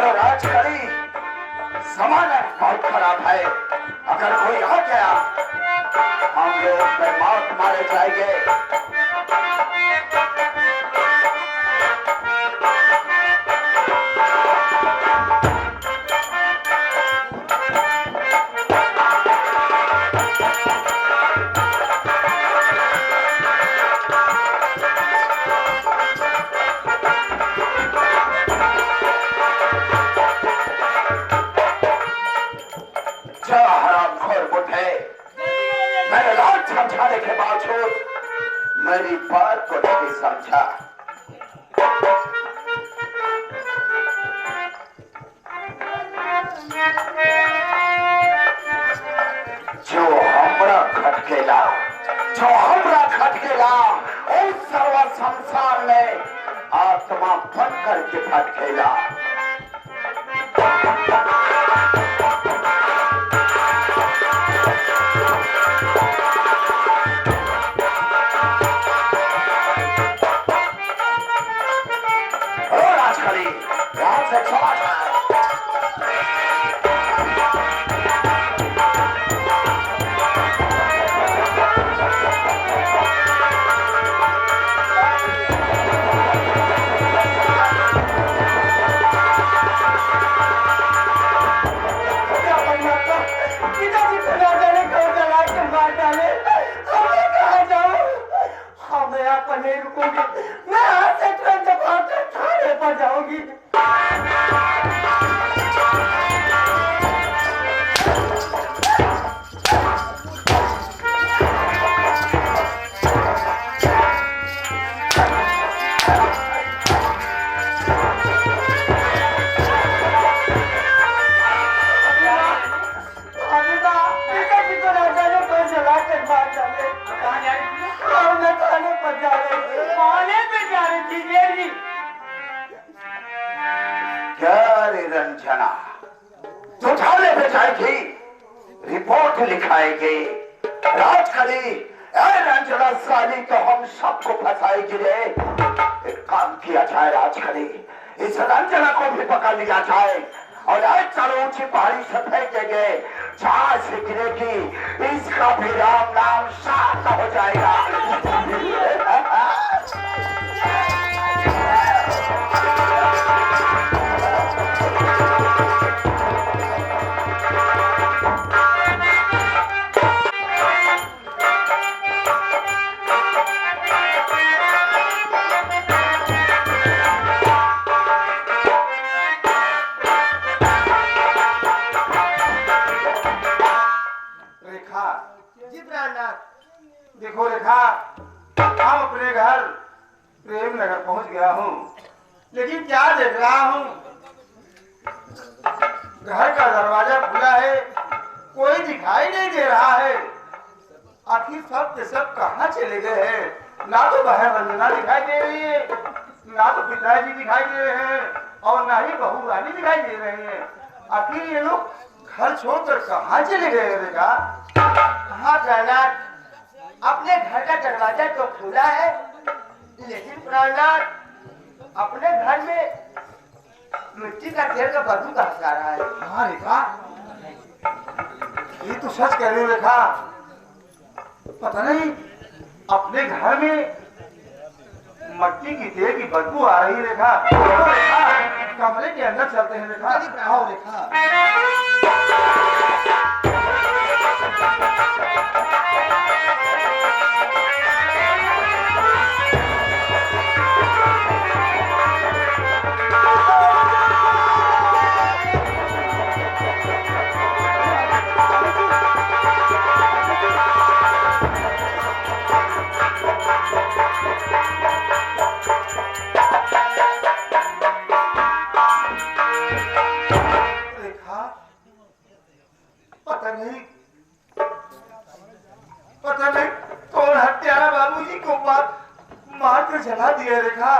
और राजकड़ी जमाना बहुत खराब है। अगर कोई आ गया हम लोग पर मौत मारे जाएंगे। समझाने के बावजूद मेरी बात को नहीं समझा। जो हमरा खटकेला उस सर्व संसार में आत्मा बन करके भटकेला। नहीं रुकूंगी, मैं आज से तुरंत भागकर थाने पर जाऊंगी। रंजना तो थाने पे जाएगी, रिपोर्ट लिखाएगी। राजकड़ी रंजना साली तो हम सबको फंसाएगी रे। एक काम किया जाए राजकड़ी, इस रंजना को भी पकड़ लिया जाए और आज चलो ऊंची पहाड़ी से फेंकेंगे, जहां से गिरेगी इसका भी राम नाम साफ हो जाएगा। देखो रेखा, हम अपने घर प्रेम नगर पहुंच गया हूँ, लेकिन क्या देख रहा हूँ, घर का दरवाजा खुला है, कोई दिखाई नहीं दे रहा है। आखिर सब के सब कहाँ चले गए हैं? ना तो बहन रंजना दिखाई दे रही है, ना तो पिताजी दिखाई दे रहे हैं, और ना ही बहू रानी दिखाई दे रही है। आखिर ये लोग घर छोड़कर कहाँ चले गए रेखा? हाँ प्रहलाद, अपने घर का दरवाजा तो खुला है, लेकिन प्रहलाद अपने घर में मिट्टी का ढेर का बदबू कहाँ आ रहा है? हाँ रेखा, ये तो सच कह रही हो रेखा। पता नहीं अपने घर में मट्टी की ढेर की बदबू आ रही है रेखा। कमरे के अंदर चलते हैं रेखा। आओ रेखा। पता नहीं कौन हत्यारा बाबूजी को मार कर जला दिया रेखा।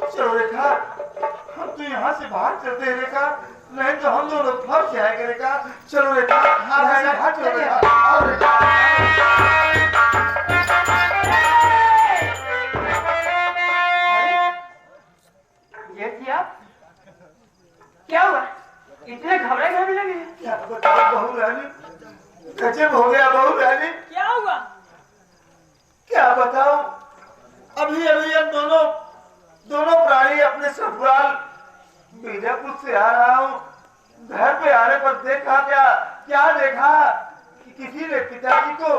चलो रेखा, हम तो यहाँ से बाहर चलते हैं रेखा, नहीं तो हम दोनों फंस जाएंगे रेखा। चलो रेखा, हाँ चलो रेखा। आओ रेखा। क्या हुआ? इतने घबराए लगे? क्या बताओ बहू रानी, गजब हो गया बहू रानी। क्या हुआ? क्या बताओ, अभी अभी हम दोनों प्राणी अपने ससुराल बीजापुर से आ रहा हूँ। घर पे आने पर देखा क्या देखा कि किसी ने पिताजी को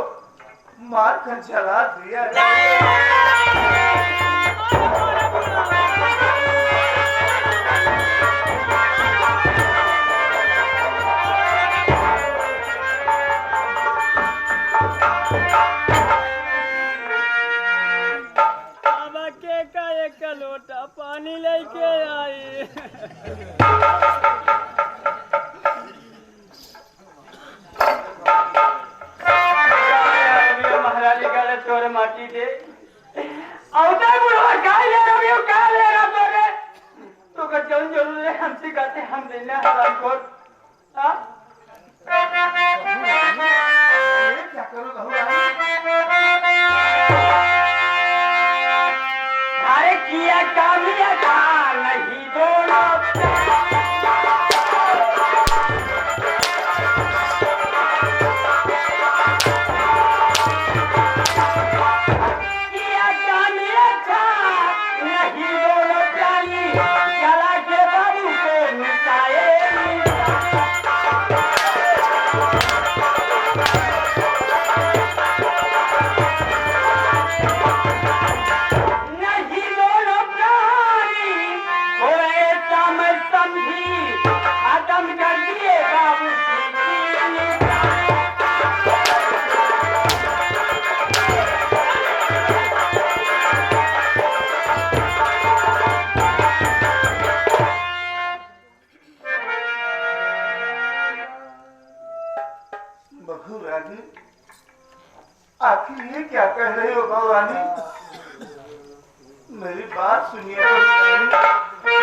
मार कर जला दिया। एक लोटा पानी लेके आई। महारानी का तोरे माटी दे अवतार बुढ़वा काय ले रहा हो, काय ले रहा तोरे? तो का जौन जरूर है हमसे कहते हम देना हराम खोर। हां क्या करो बहू रानी? अरे किया कामिया था नहीं दोनों बहू रानी, आखिर ये क्या कह रहे हो बहू रानी? मेरी बात सुनिए बहू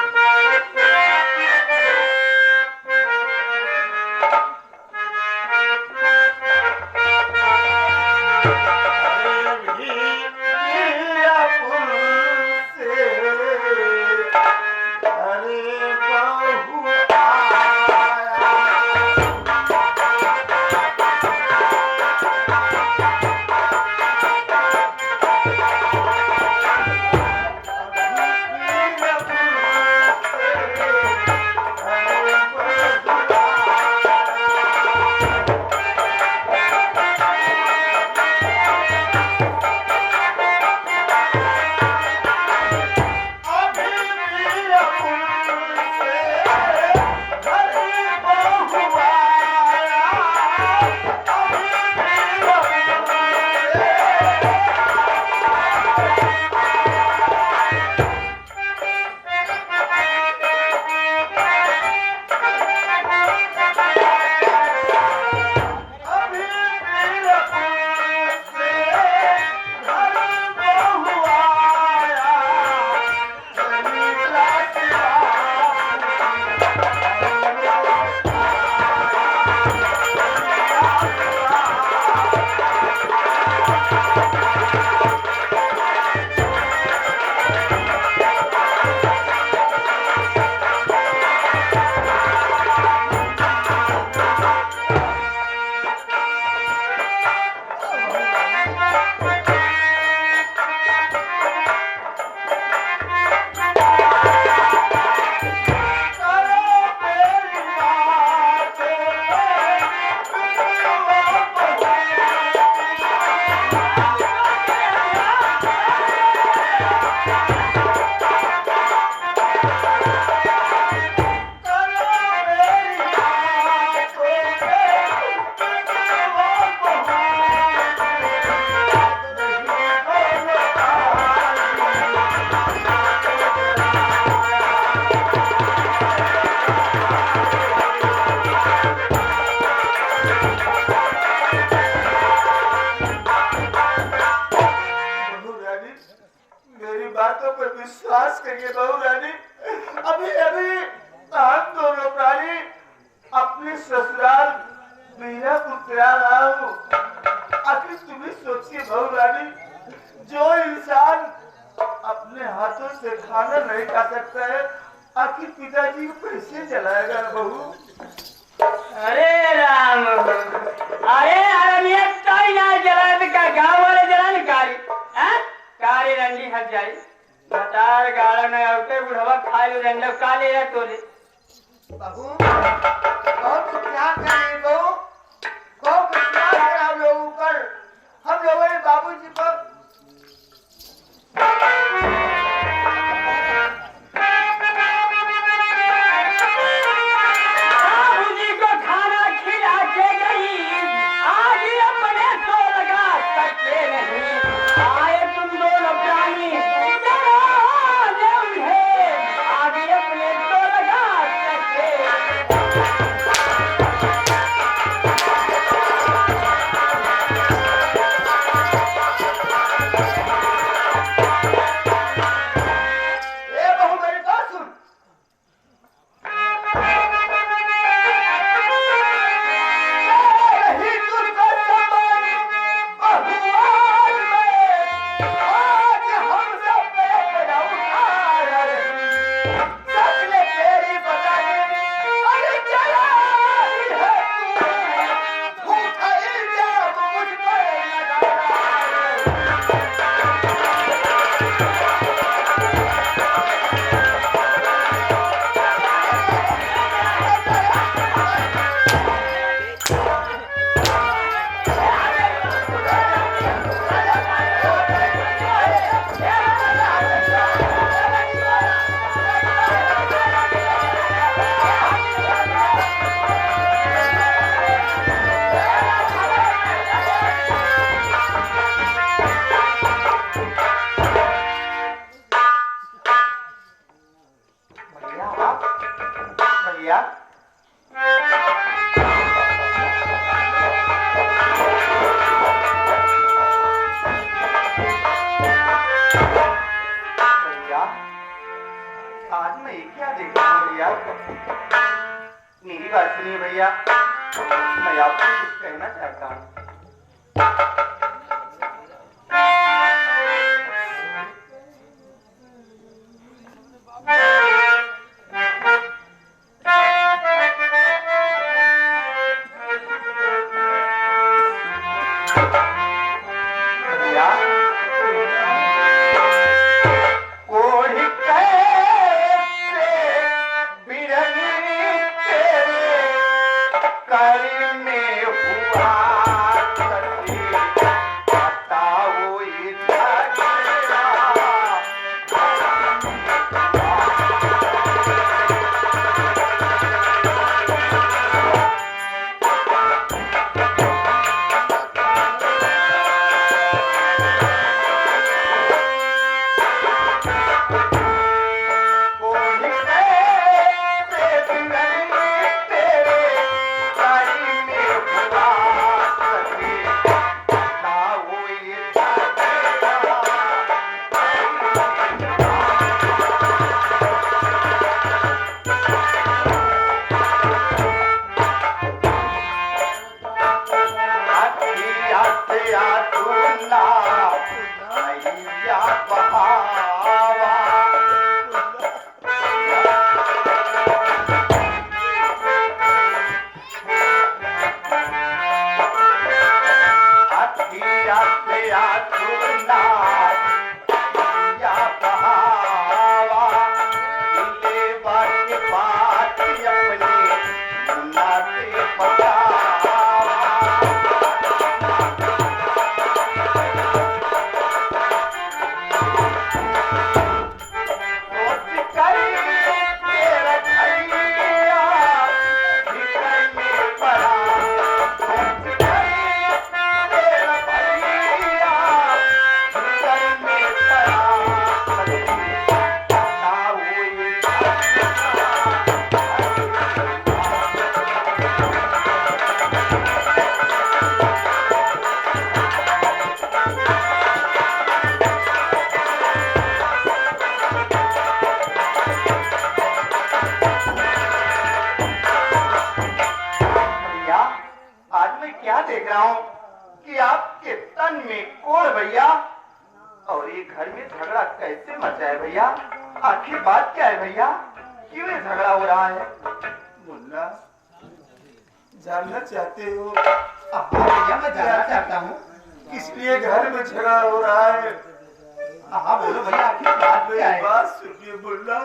बातों पर विश्वास करिए बहू रानी। अभी अभी हम दोनों प्राणी अपने ससुराल मीरापुर से आ रहा हूँ। आखिर तुम्हें सोचिए बहू रानी, जो इंसान अपने हाथों से खाना नहीं खा सकता है, आखिर पिताजी मोमबत्ती को कैसे जलाएगा बहू? अरे राम, अरे आदमी ताई ना जलाए का गांव वाले जलाने कारी, हैं? कारी रंडी हट जाई। बतार गाड़ा में औटे बुढ़वा खाली रंडा काले या तोले। बहू तो क्या करें बहू? बहुत विश्वास है हम लोगों पर, हम लोगों ने बाबूजी पर। बाबूजी को खाना खिला के गई, आज अपने सो लगा सकते नहीं। आए तुम दोनों प्राणी, जरा दे उन्हें, आज अपने सो लगा सकते। ए बहू मेरी बात सुन। यही तुझको समान बहुआन में, आज हम सब पे अपना उठार। सबने तेरी बताई, अरे क्या है तू, भूखा इल्जाम मुझ पर लगाया। भैया भैया, आज मैं ये क्या देख रहा हूँ भैया? मेरी बात सुनिए भैया, मैं आपको कुछ कहना चाहता हूँ। भैया, कोढ़ी कैसे बिरही तेरे कर में हुआ करती, बताओ इधर तेरा। कोढ़ी कैसे बिरही तेरे कर में हुआ करती, बताओ इधर तेरा। अखिया से आतुना मैया बहावा, अखिया से आतुना मैया बहावा, दिले बात बात अपनी मुन्ना से बतावा। देख रहा हूँ कि आपके तन में कोढ़ भैया, और ये घर में झगड़ा कैसे मचा है भैया? आखिर बात क्या है भैया? क्यों ये झगड़ा हो रहा है? मुन्ना, जानना चाहते हो हाँ भैया मैं जानना चाहता हूँ। किस लिए घर में झगड़ा हो रहा है? हाँ बोलो भैया, आखिर बात क्या मेरी है? बात सुनिए मुन्ना।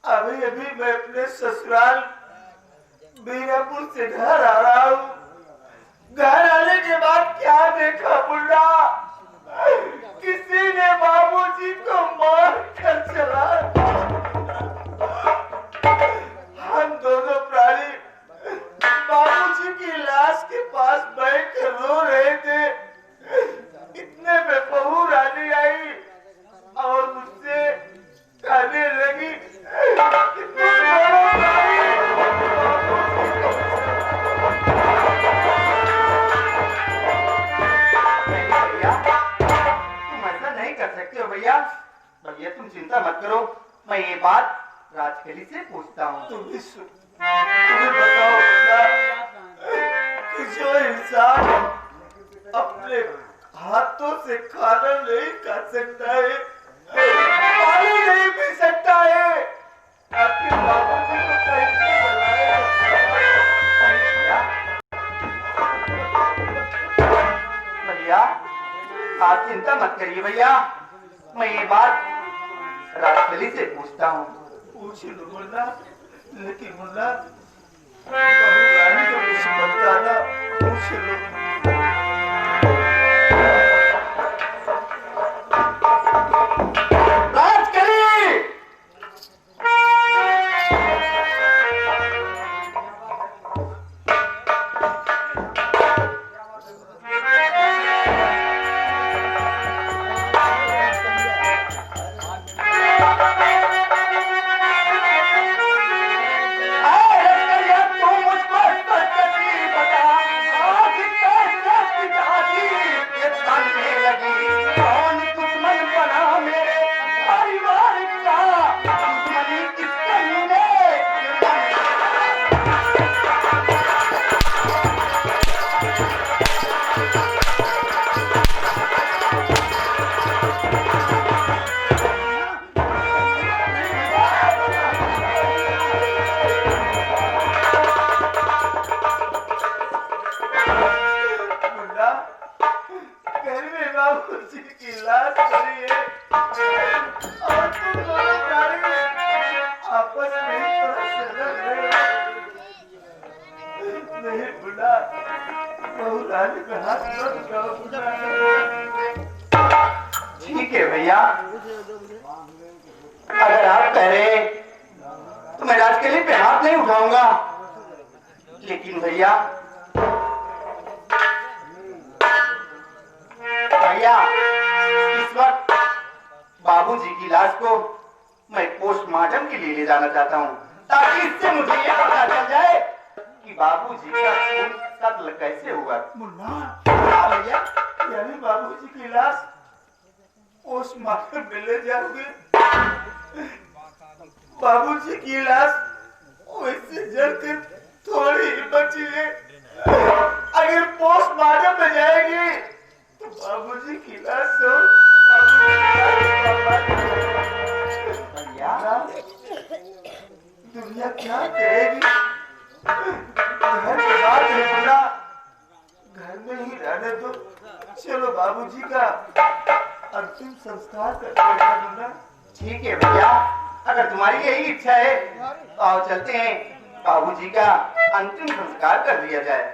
अभी अभी मैं अपने ससुराल बीरापुर से घर आ रहा हूँ। घर आने के बाद क्या देखा मुन्ना, किसी ने बाबूजी को मार कर चला। हम दोनों प्राणी बाबूजी की लाश के पास बैठ कर रो रहे थे। इतने में बहू रानी आई और मुझसे कहने लगी कि तुम दोनों प्राणी भैया भैया तुम चिंता मत करो, मैं ये बात राजखेली से पूछता हूँ। तुम्हें बताओ कि जो इंसान अपने हाथों से खाना नहीं खा सकता है, पानी नहीं पी सकता है, आखिर बाबूजी को कैसे बुलाएगा? भैया आप चिंता मत करिए भैया, मैं ये बात राजखेली से पूछता हूँ। पूछ लो मुन्ना, लेकिन मुन्ना बहू रानी को कुछ बताना, पूछ लो। तू मुझको बता साली पे हाथ मत उठाओ। ठीक है भैया, अगर आप कह रहे हैं तो मैं राजकली पे हाथ नहीं उठाऊंगा, लेकिन भैया इस वक्त बाबूजी की लाश को मैं पोस्टमार्टम के लिए ले जाना चाहता हूँ, ताकि इससे मुझे यह पता चल जाए कि बाबूजी का खून कत्ल कैसे हुआ। मुन्ना भैया, यानी बाबूजी की लाश पोस्टमार्टम में ले जाओगे? बाबूजी की लाश वैसे जलकर थोड़ी ही बची है, अगर पोस्टमार्टम में जाएगी तो बाबूजी की लाश दुनिया क्या कहेगी? घर के बाहर नहीं बोला, घर में ही रहने दो। चलो बाबूजी का अंतिम संस्कार करते हैं। ठीक है भैया, अगर तुम्हारी यही इच्छा है तो आओ चलते हैं, बाबूजी का अंतिम संस्कार कर दिया जाए।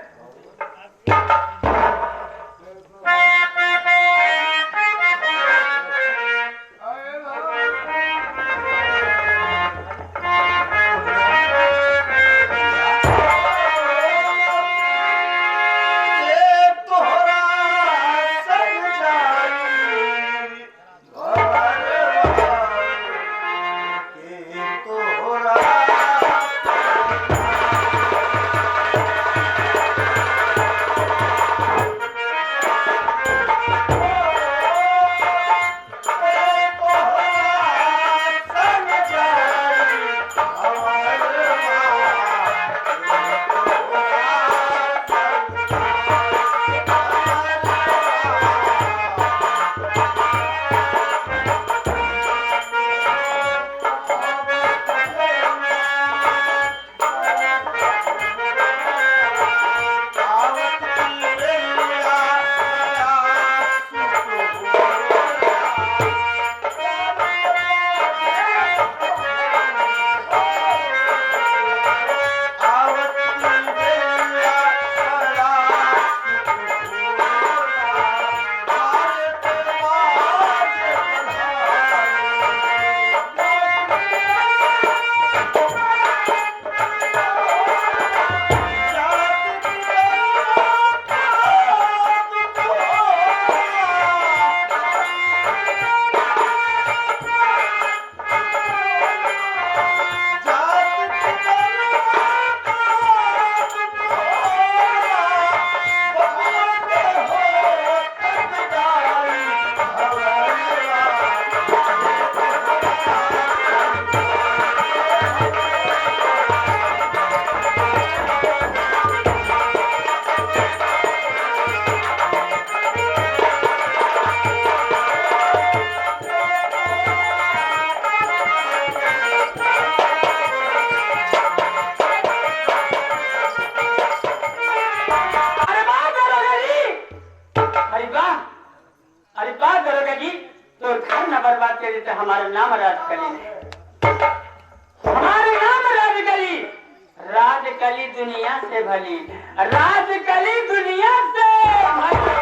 हमारा नाम राजकली है, हमारा नाम राजकली। राजकली दुनिया से भली, राजकली दुनिया से भली।